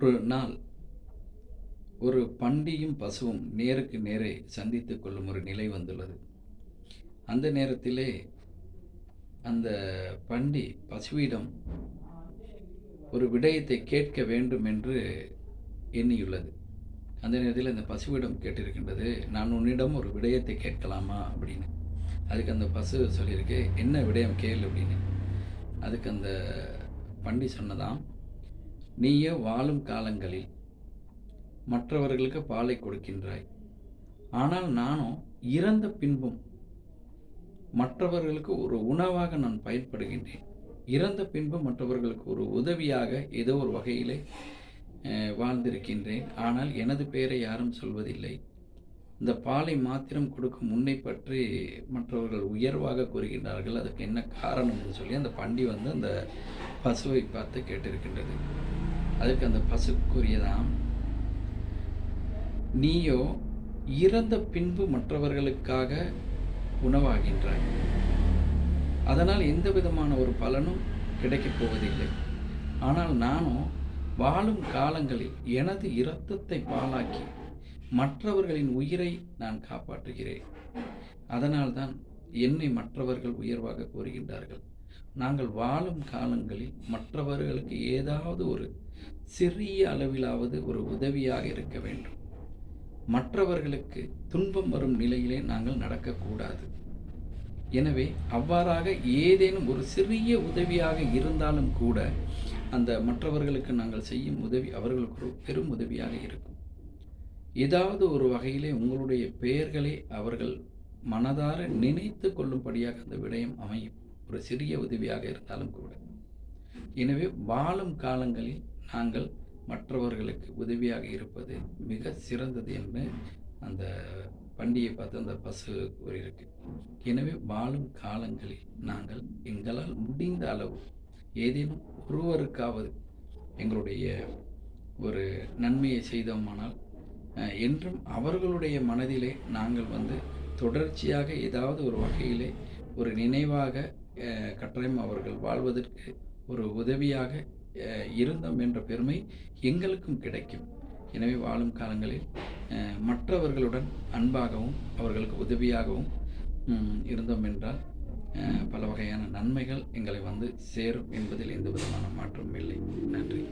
ஒரு நாள் ஒரு பண்டியும் பசுவும் நேருக்கு நேரே சந்தித்துக் கொள்ளும் ஒரு நிலை வந்துள்ளது. அந்த நேரத்திலே அந்த பண்டி பசுவிடம் ஒரு விடயத்தை கேட்க வேண்டும் என்று எண்ணியுள்ளது. அந்த நேரத்தில் அந்த பசுவிடம் கேட்டிருக்கின்றது, "நான் உன்னிடம் ஒரு விடயத்தை கேட்கலாமா?" அப்படின்னு. அதுக்கு அந்த பசு சொல்லியிருக்கு, "என்ன விடயம் கேள்" அப்படின்னு. அதுக்கு அந்த பண்டி சொன்னதாம், "நீயோ வாழும் காலங்களில் மற்றவர்களுக்கு பாலை கொடுக்கின்றாய். ஆனால் நானோ இறந்த பின்பும் மற்றவர்களுக்கு ஒரு உணவாக நான் பயன்படுகின்றேன். இறந்த பின்பு மற்றவர்களுக்கு ஒரு உதவியாக ஏதோ ஒரு வகையிலே வாழ்ந்திருக்கின்றேன். ஆனால் எனது பெயரை யாரும் சொல்வதில்லை. இந்த பாலை மாத்திரம் கொடுக்கும் உன்னை பற்றி மற்றவர்கள் உயர்வாக கூறுகின்றார்கள். அதுக்கு என்ன காரணம் என்று சொல்லி அந்த பண்டி அந்த பசுவை பார்த்து கேட்டிருக்கின்றது. அதுக்கு அந்த பசு கூறியதாம், "நீயோ இறந்த பின்பு மற்றவர்களுக்காக உணவாகின்றாய். அதனால் எந்த விதமான ஒரு பலனும் கிடைக்கப் போவதில்லை. ஆனால் நானோ வாழும் காலங்களில் எனது இரத்தத்தை பாலாக்கி மற்றவர்களின் உயிரை நான் காப்பாற்றுகிறேன். அதனால்தான் என்னை மற்றவர்கள் உயர்வாக கூறுகின்றார்கள். நாங்கள் வாழும் காலங்களில் மற்றவர்களுக்கு ஏதாவது ஒரு சிறிய அளவிலாவது ஒரு உதவியாக இருக்க வேண்டும். மற்றவர்களுக்கு துன்பம் வரும் நிலையிலே நாங்கள் நடக்கக்கூடாது. எனவே அவ்வாறாக ஏதேனும் ஒரு சிறிய உதவியாக இருந்தாலும் கூட அந்த மற்றவர்களுக்கு நாங்கள் செய்யும் உதவி அவர்களுக்கு ஒரு பெரும் உதவியாக இருக்கும். ஏதாவது ஒரு வகையிலே உங்களுடைய பெயர்களை அவர்கள் மனதார நினைத்து கொள்ளும்படியாக அந்த விடயம் அமையும். ஒரு சிறிய உதவியாக இருந்தாலும் கூட. எனவே வாழும் காலங்களில் நாங்கள் மற்றவர்களுக்கு உதவியாக இருப்பது மிக சிறந்தது என்று அந்த பண்டியை பார்த்து அந்த பசு கூறியிருக்கு. எனவே வாழும் காலங்களில் நாங்கள் எங்களால் முடிந்த அளவு ஏதேனும் ஒருவருக்காவது எங்களுடைய ஒரு நன்மையை செய்தோமானால் என்றும் அவர்களுடைய மனதிலே நாங்கள் தொடர்ச்சியாக ஏதாவது ஒரு வகையிலே ஒரு நினைவாக கட்டாயம் அவர்கள் வாழ்வதற்கு ஒரு உதவியாக இருந்தோம் என்ற பெருமை எங்களுக்கும் கிடைக்கும். எனவே வாழும் காலங்களில் மற்றவர்களுடன் அன்பாகவும் அவர்களுக்கு உதவியாகவும் இருந்தோம் என்றால் பல வகையான நன்மைகள் எங்களை சேரும் என்பதில் எந்த விதமான மாற்றமும் இல்லை. நன்றி.